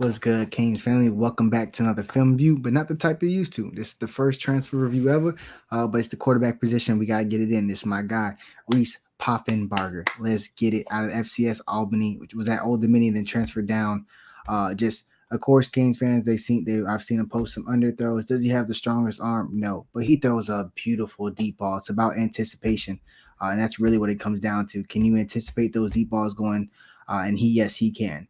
What's good, Canes family? Welcome back to another film review, but not the type you're used to. This is the first transfer review ever, but it's the quarterback position. We got to get it in. This is my guy, Reese Poffenbarger. Let's get it out of FCS Albany, which was at Old Dominion, then transferred down. Of course, Canes fans, I've seen him post some underthrows. Does he have the strongest arm? No, but he throws a beautiful deep ball. It's about anticipation, and that's really what it comes down to. Can you anticipate those deep balls going? Yes, he can.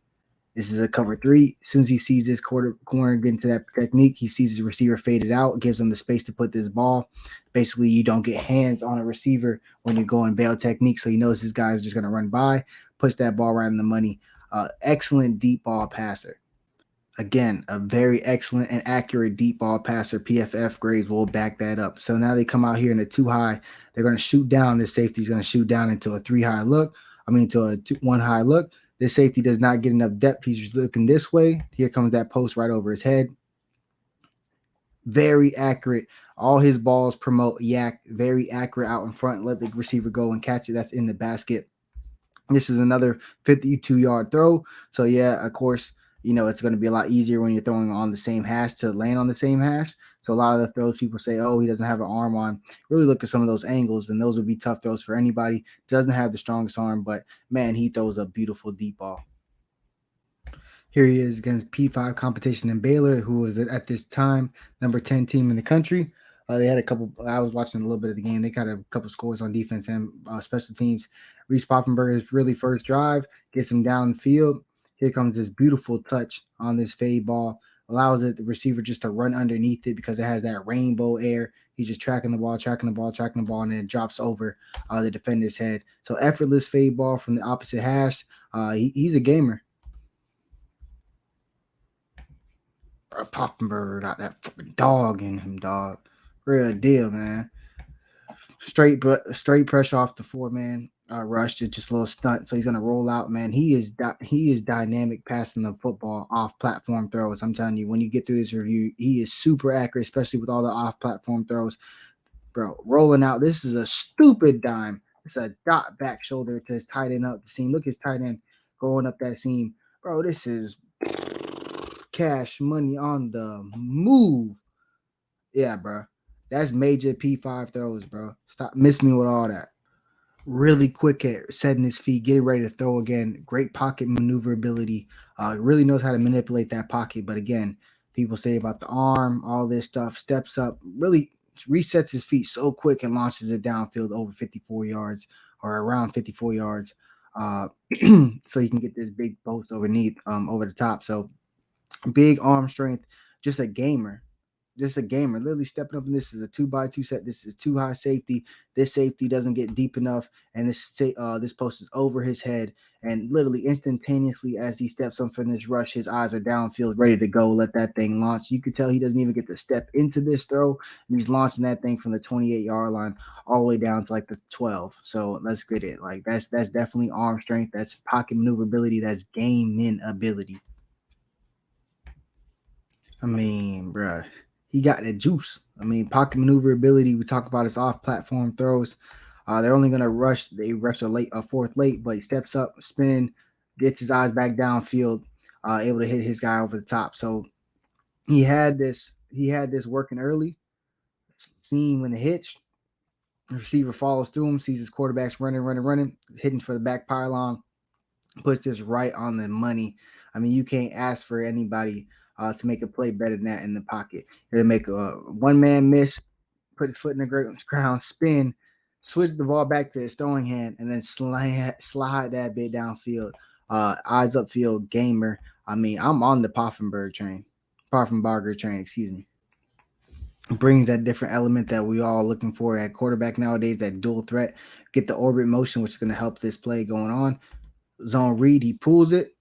This is a cover three. As soon as he sees this corner get into that technique, he sees his receiver faded out, gives him the space to put this ball. Basically, you don't get hands on a receiver when you're going bail technique, so he knows this guy is just going to run by, puts that ball right in the money. Excellent deep ball passer. Again, a very excellent and accurate deep ball passer. PFF grades will back that up. So now they come out here in a two high. They're going to shoot down. This safety is going to shoot down into a three high look. To a one high look. This safety does not get enough depth. He's just looking this way. Here comes that post right over his head. Very accurate. All his balls promote yak. Very accurate out in front. Let the receiver go and catch it. That's in the basket. This is another 52-yard throw. So, yeah, of course, it's going to be a lot easier when you're throwing on the same hash to land on the same hash. So a lot of the throws people say, oh, he doesn't have an arm on. Really look at some of those angles, and those would be tough throws for anybody. Doesn't have the strongest arm, but, man, he throws a beautiful deep ball. Here he is against P5 competition in Baylor, who was at this time number 10 team in the country. They had a couple. I was watching a little bit of the game. They got a couple scores on defense and special teams. Reese Poffenbarger's really first drive gets him down the field. Here comes this beautiful touch on this fade ball. Allows the receiver just to run underneath it because it has that rainbow air. He's just tracking the ball, and then it drops over the defender's head. So effortless fade ball from the opposite hash. He's a gamer. Poffenbarger got that fucking dog in him, dog. Real deal, man. Straight pressure off the 4-man rush, just a little stunt. So he's gonna roll out, man. He is dynamic passing the football off platform throws. I'm telling you, when you get through this review, he is super accurate, especially with all the off platform throws, bro. Rolling out. This is a stupid dime. It's a dot back shoulder to his tight end up the seam. Look at his tight end going up that seam, bro. This is cash money on the move. Yeah, bro. That's major P5 throws, bro. Stop miss me with all that. Really quick at setting his feet, getting ready to throw again. Great pocket maneuverability. Really knows how to manipulate that pocket. But again, people say about the arm, all this stuff, steps up, really resets his feet so quick and launches it downfield over 54 yards or around 54 yards. So you can get this big post over the top. So big arm strength, just a gamer. Literally stepping up. And this is a 2x2 set. This is too high safety. This safety doesn't get deep enough, and this post is over his head. And literally instantaneously, as he steps up from this rush, his eyes are downfield, ready to go. Let that thing launch. You could tell he doesn't even get to step into this throw, and he's launching that thing from the 28-yard line all the way down to like the 12. So let's get it. Like that's definitely arm strength. That's pocket maneuverability. That's game ability. Bruh, he got the juice. Pocket maneuverability. We talk about his off-platform throws. They're only gonna rush. They rush a fourth late, but he steps up, spin, gets his eyes back downfield, able to hit his guy over the top. So he had this. Working early. Seeing when the hitch. The receiver follows through him, sees his quarterback's running, hitting for the back pylon, puts this right on the money. You can't ask for anybody to make a play better than that in the pocket. He'll make a one-man miss, put his foot in the ground, spin, switch the ball back to his throwing hand, and then slide that bit downfield. Eyes upfield gamer. I'm on the Poffenbarger train, excuse me. Brings that different element that we all looking for at quarterback nowadays, that dual threat. Get the orbit motion, which is going to help this play going on. Zone read, he pulls it,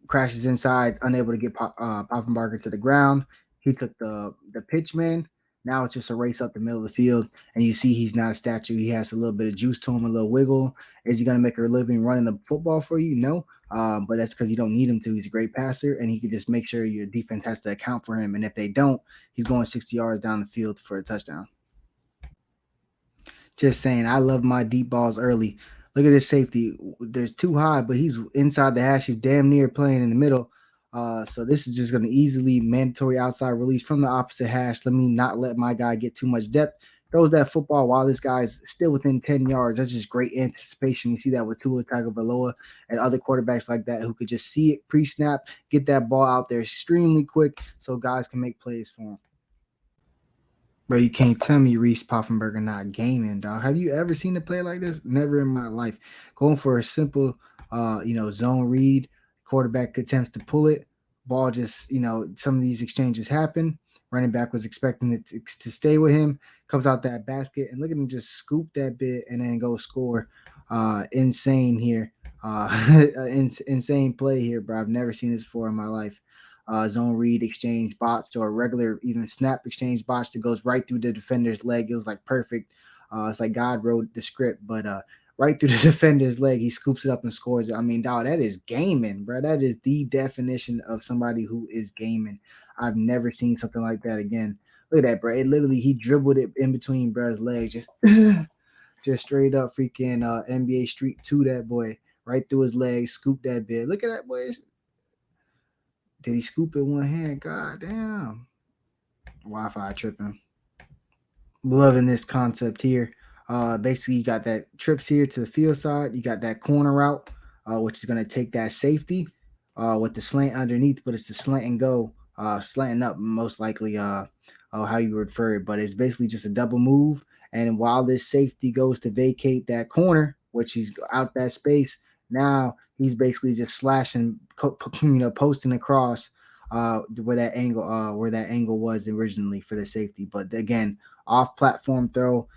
crashes inside, unable to get Poffenbarger to the ground. He took the pitch man. Now it's just a race up the middle of the field, and you see he's not a statue. He has a little bit of juice to him, a little wiggle. Is he going to make a living running the football for you? No, but that's because you don't need him to. He's a great passer, and he can just make sure your defense has to account for him. And if they don't, he's going 60 yards down the field for a touchdown. Just saying, I love my deep balls early. Look at this safety. There's too high, but he's inside the hash. He's damn near playing in the middle. So this is just going to easily mandatory outside release from the opposite hash. Let me not let my guy get too much depth. Throws that football while this guy's still within 10 yards. That's just great anticipation. You see that with Tua Tagovailoa and other quarterbacks like that who could just see it pre-snap, get that ball out there extremely quick so guys can make plays for him. Bro, you can't tell me Reese Poffenbarger not gaming, dog. Have you ever seen a play like this? Never in my life. Going for a simple, zone read. Quarterback attempts to pull it. Ball just, some of these exchanges happen. Running back was expecting it to stay with him. Comes out that basket, and look at him just scoop that bit and then go score. Insane here. Insane play here, bro. I've never seen this before in my life. Zone read exchange bots or regular even snap exchange bots that goes right through the defender's leg. It was like perfect. It's like God wrote the script, but right through the defender's leg, he scoops it up and scores it. I mean, dog, that is gaming, bro. That is the definition of somebody who is gaming. I've never seen something like that again. Look at that, bro. It literally he dribbled it in between bro's legs, just just straight up freaking NBA Street to that boy, right through his legs, scoop that bit. Look at that boy. Did he scoop it one hand? God damn. Wi-Fi tripping. Loving this concept here. Basically, you got that trips here to the field side. You got that corner route, which is going to take that safety with the slant underneath, but it's the slant and go, slanting up most likely, how you refer it. But it's basically just a double move. And while this safety goes to vacate that corner, which he's out that space, now he's basically just slashing, posting across where that angle was originally for the safety. But again, off platform throw.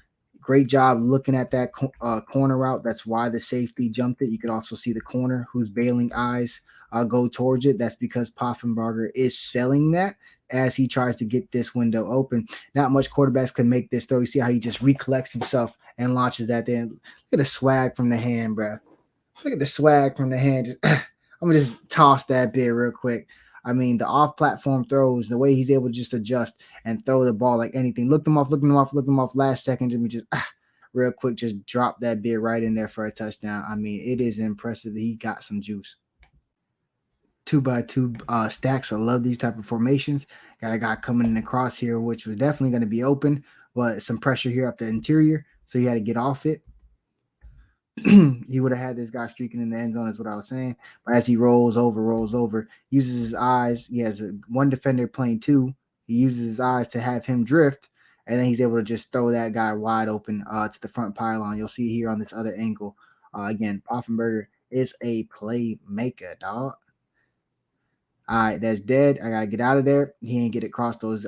Great job looking at that corner route. That's why the safety jumped it. You could also see the corner who's bailing eyes go towards it. That's because Poffenbarger is selling that as he tries to get this window open. Not much quarterbacks can make this throw. You see how he just recollects himself and launches that there. Look at the swag from the hand, bro. Look at the swag from the hand. I'm gonna just toss that bit real quick. I mean, the off-platform throws, the way he's able to just adjust and throw the ball like anything. Look them off. Last second, Jimmy just real quick, just drop that bit right in there for a touchdown. I mean, it is impressive that he got some juice. 2x2 stacks. I love these type of formations. Got a guy coming in across here, which was definitely going to be open, but some pressure here up the interior, so he had to get off it. He would have had this guy streaking in the end zone, is what I was saying. But as he rolls over, uses his eyes. He has one defender playing two. He uses his eyes to have him drift, and then he's able to just throw that guy wide open to the front pylon. You'll see here on this other angle. Again, Poffenbarger is a playmaker, dog. All right, that's dead. I gotta get out of there. He ain't get across those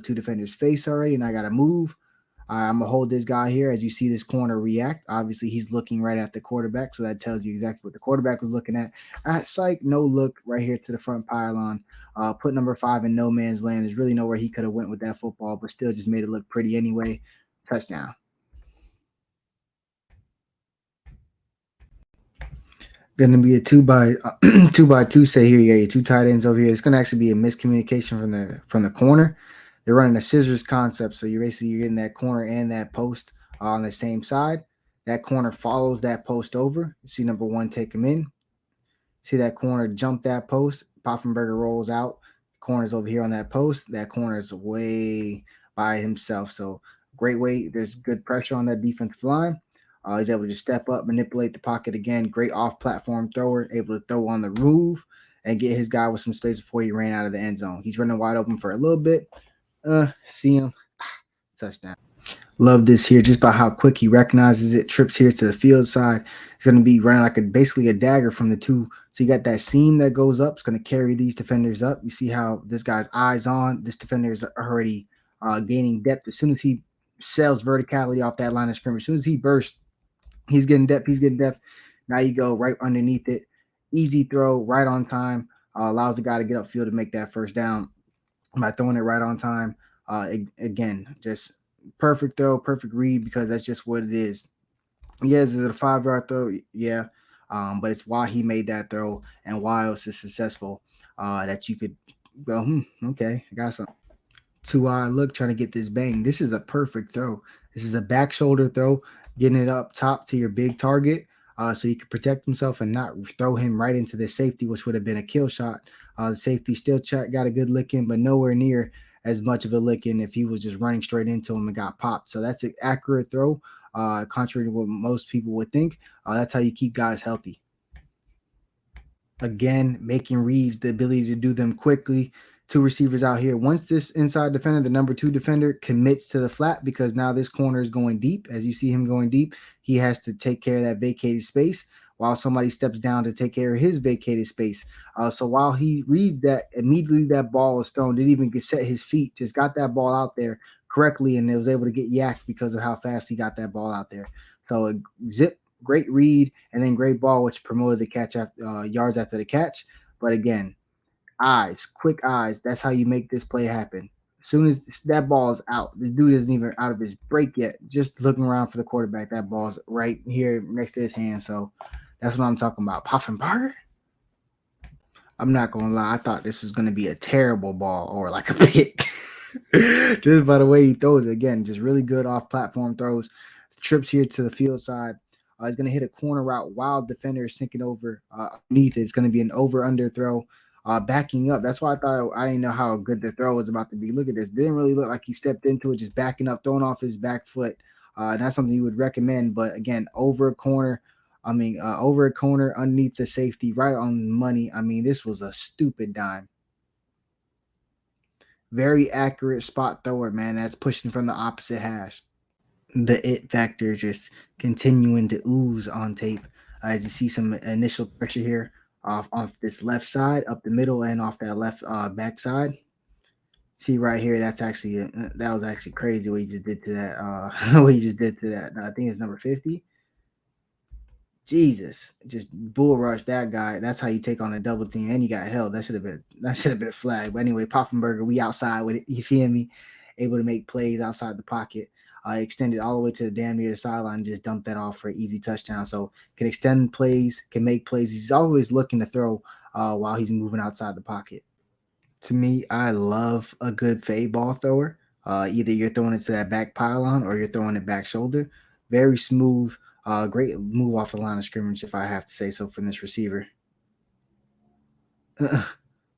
two defenders' face already, and I gotta move. I'm gonna hold this guy here as you see this corner react. Obviously, he's looking right at the quarterback, so that tells you exactly what the quarterback was looking at. Psych, no look right here to the front pylon. Put number 5 in no man's land. There's really nowhere he could have went with that football, but still just made it look pretty anyway. Touchdown. Going to be a 2x2 say here. You got your two tight ends over here. It's going to actually be a miscommunication from the corner. They're running a scissors concept, so you're getting that corner and that post on the same side. That corner follows that post over. You see number 1 take him in. See that corner jump that post. Poffenbarger rolls out. Corner's over here on that post. That corner is way by himself. So great way. There's good pressure on that defensive line. He's able to just step up, manipulate the pocket again. Great off-platform thrower, able to throw on the roof and get his guy with some space before he ran out of the end zone. He's running wide open for a little bit. See him. Touchdown. Love this here just by how quick he recognizes it. Trips here to the field side. It's going to be running like basically a dagger from the two. So you got that seam that goes up. It's going to carry these defenders up. You see how this guy's eyes on. This defender is already gaining depth. As soon as he sells verticality off that line of scrimmage, as soon as he bursts, he's getting depth. Now you go right underneath it. Easy throw, right on time. Allows the guy to get upfield to make that first down by throwing it right on time. Again, just perfect throw, perfect read, because that's just what it is. Yes, is it a 5-yard throw? Yeah. But it's why he made that throw and why it was so successful that you could go, okay, I got some 2-eye look trying to get this bang. This is a perfect throw. This is a back shoulder throw, getting it up top to your big target. so he could protect himself and not throw him right into the safety, which would have been a kill shot. The safety still got a good lick in, but nowhere near as much of a lick in if he was just running straight into him and got popped. So that's an accurate throw, contrary to what most people would think. That's how you keep guys healthy. Again, making reads, the ability to do them quickly. Two receivers out here. Once this inside defender, the number two defender, commits to the flat, because now this corner is going deep. As you see him going deep, he has to take care of that vacated space while somebody steps down to take care of his vacated space. So while he reads that, immediately that ball is thrown. Didn't even get set his feet, just got that ball out there correctly, and it was able to get yacked because of how fast he got that ball out there. So zip, great read, and then great ball, which promoted the catch after yards after the catch. But again, eyes, quick eyes. That's how you make this play happen. As soon as that ball is out, this dude isn't even out of his break yet. Just looking around for the quarterback, that ball's right here next to his hand. So that's what I'm talking about. Poffenbarger? I'm not gonna lie, I thought this was gonna be a terrible ball or like a pick. Just by the way he throws it. Again, just really good off platform throws. Trips here to the field side. He's gonna hit a corner route while defender is sinking over underneath it. It's gonna be an over under throw. Backing up. That's why I thought I didn't know how good the throw was about to be. Look at this. Didn't really look like he stepped into it, just backing up, throwing off his back foot. Not something you would recommend, but again, over a corner, over a corner underneath the safety, right on money. I mean, this was a stupid dime. Very accurate spot thrower, man. That's pushing from the opposite hash. The it factor just continuing to ooze on tape. As you see some initial pressure here off this left side, up the middle, and off that left back side. See right here, that was actually crazy what you just did to that. What you just did to that. I think it's number 50. Jesus, just bull rush that guy. That's how you take on a double team, and you got held. That should have been a flag. But anyway, Poffenbarger, we outside with it. You feel me? Able to make plays outside the pocket. Extended all the way to the damn near the sideline, just dumped that off for an easy touchdown. So can extend plays, can make plays. He's always looking to throw while he's moving outside the pocket. To me, I love a good fade ball thrower. Either you're throwing it to that back pylon or you're throwing it back shoulder. Very smooth, great move off the line of scrimmage, if I have to say so, from this receiver.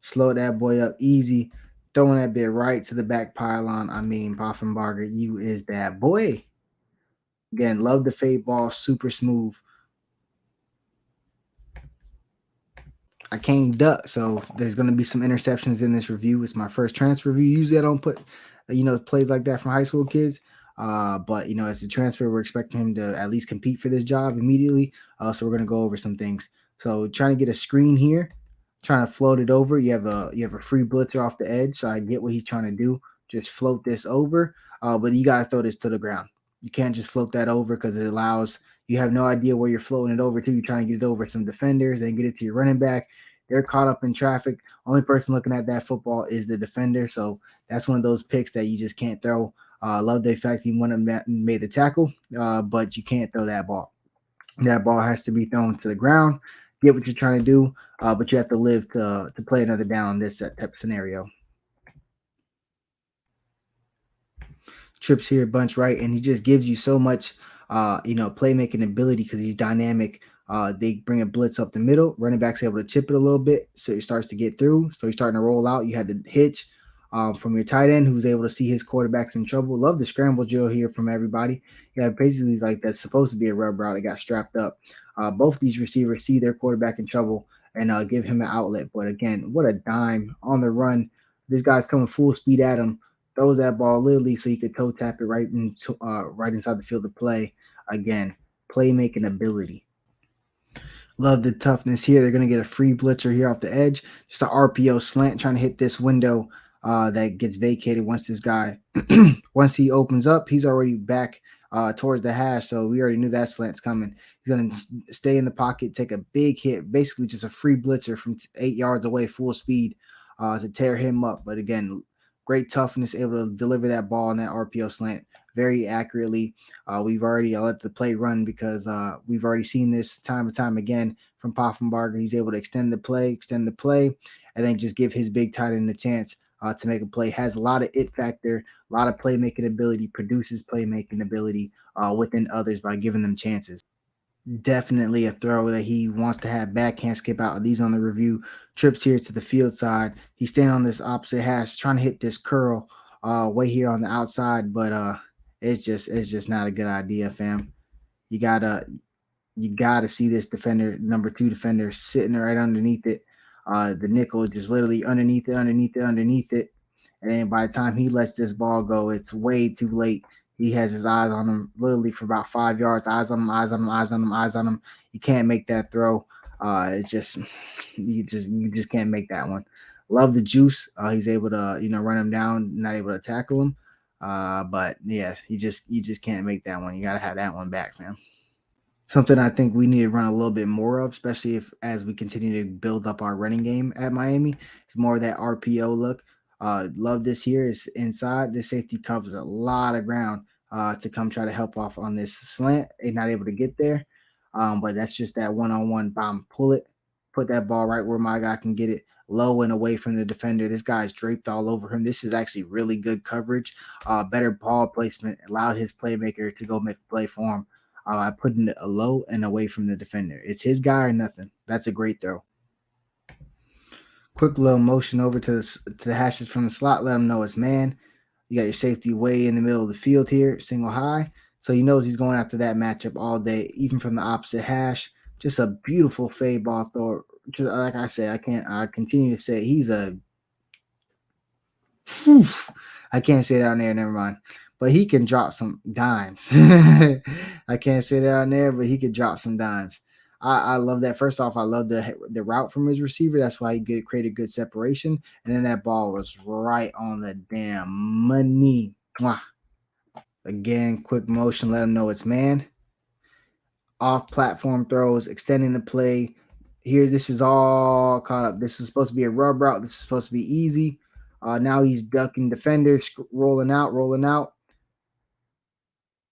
Slow that boy up easy, throwing that bit right to the back pylon. I mean, Poffenbarger, you is that boy. Again, love the fade ball, super smooth. I can't duck, so there's going to be some interceptions in this review. It's my first transfer review. Usually, I don't put plays like that from high school kids. But as a transfer, we're expecting him to at least compete for this job immediately. So we're going to go over some things. So trying to get a screen here, trying to float it over. You have a free blitzer off the edge, so I get what he's trying to do. Just float this over, but you got to throw this to the ground. You can't just float that over because it allows you have no idea where you're floating it over to. You're trying to get it over some defenders, then get it to your running back. They're caught up in traffic. Only person looking at that football is the defender. So that's one of those picks that you just can't throw. Love the fact he went and made the tackle, but you can't throw that ball. That ball has to be thrown to the ground. Get what you're trying to do, but you have to live to play another down in this type of scenario. Trips here a bunch, right? And he just gives you so much, playmaking ability because he's dynamic. They bring a blitz up the middle. Running back's able to chip it a little bit, so he starts to get through. So he's starting to roll out. You had to hitch from your tight end, who's able to see his quarterbacks in trouble. Love the scramble drill here from everybody. Yeah, basically like that's supposed to be a rub route. It got strapped up. Both these receivers see their quarterback in trouble and give him an outlet. But again, what a dime on the run. This guy's coming full speed at him, throws that ball literally so he could toe tap it right inside the field of play. Again, playmaking ability. Love the toughness here. They're going to get a free blitzer here off the edge. Just an RPO slant trying to hit this window that gets vacated once this guy, once he opens up, he's already back towards the hash. So we already knew that slant's coming. He's going to stay in the pocket, take a big hit, basically just a free blitzer from 8 yards away, full speed to tear him up. But again, great toughness, able to deliver that ball on that RPO slant very accurately. We've already let the play run because we've already seen this time and time again from Poffenbarger. He's able to extend the play, and then just give his big tight end a chance to make a play. Has a lot of it factor, a lot of playmaking ability, produces playmaking ability within others by giving them chances. Definitely a throw that he wants to have back. Can't skip out of these on the review. Trips here to the field side. He's standing on this opposite hash, trying to hit this curl way here on the outside, but it's just not a good idea, fam. You gotta you got to see this defender, number two defender, sitting right underneath it. The nickel just literally underneath it, underneath it, underneath it. And then by the time he lets this ball go, it's way too late. He has his eyes on him literally for about 5 yards. Eyes on him, eyes on him, eyes on him, eyes on him. You can't make that throw. It's just you just can't make that one. Love the juice. He's able to run him down, not able to tackle him. But yeah, you just can't make that one. You gotta have that one back, man. Something I think we need to run a little bit more of, especially if as we continue to build up our running game at Miami. It's more of that RPO look. Love this here. Is inside. This safety covers a lot of ground to come try to help off on this slant. They're not able to get there. But that's just that one-on-one bomb. Pull it, put that ball right where my guy can get it, low and away from the defender. This guy's draped all over him. This is actually really good coverage. Better ball placement allowed his playmaker to go make a play for him. I put it low and away from the defender. It's his guy or nothing. That's a great throw. Quick little motion over to the hashes from the slot. Let him know it's man. You got your safety way in the middle of the field here, single high. So he knows he's going after that matchup all day, even from the opposite hash. Just a beautiful fade ball throw. Just like I said, I continue to say he's a Whew. I can't say that on there. Never mind. But he can drop some dimes. I can't say that on there, but he could drop some dimes. I love that. First off, I love the route from his receiver. That's why he created good separation. And then that ball was right on the damn money. Mwah. Again, quick motion. Let him know it's man. Off platform throws, extending the play. Here, this is all caught up. This is supposed to be a rub route. This is supposed to be easy. Now he's ducking defenders, rolling out, rolling out.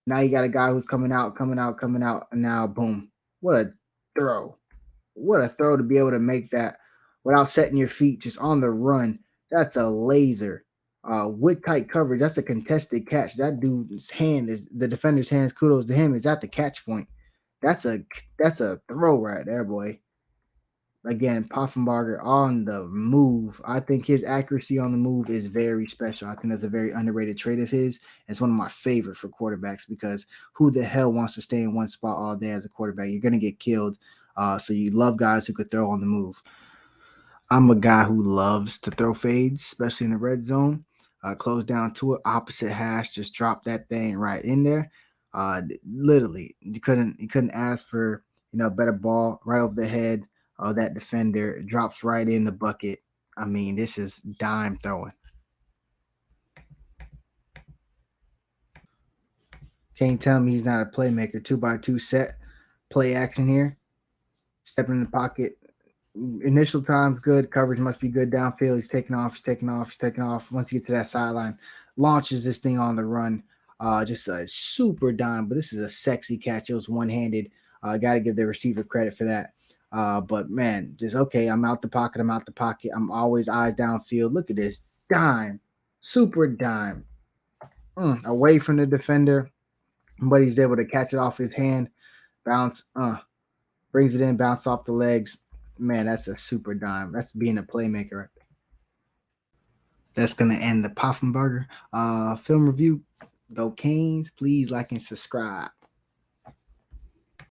Now you got a guy who's coming out, coming out, coming out, and now boom. What a throw. What a throw to be able to make that without setting your feet just on the run. That's a laser. With tight coverage, that's a contested catch. That dude's hand is the defender's hands. Kudos to him. Is at the catch point. That's a that's a throw right there, boy. Again, Poffenbarger on the move. I think his accuracy on the move is very special. I think that's a very underrated trait of his. It's one of my favorite for quarterbacks because who the hell wants to stay in one spot all day as a quarterback? You're going to get killed. So you love guys who could throw on the move. I'm a guy who loves to throw fades, especially in the red zone. Close down to it, opposite hash, just drop that thing right in there. Literally, you couldn't ask for better ball right over the head of that defender. Drops right in the bucket. I mean, this is dime throwing. Can't tell me he's not a playmaker. 2x2 set, play action here. Stepping in the pocket, initial time's good. Coverage must be good downfield. He's taking off. He's taking off. He's taking off. Once he gets to that sideline, launches this thing on the run. Just a super dime. But this is a sexy catch. It was one handed. Got to give the receiver credit for that. But man, just okay. I'm out the pocket. I'm out the pocket. I'm always eyes downfield. Look at this dime, super dime, away from the defender, but he's able to catch it off his hand, bounce. Brings it in, bounce off the legs. Man, that's a super dime. That's being a playmaker. That's gonna end the Poffenbarger film review. Go Canes, please like and subscribe.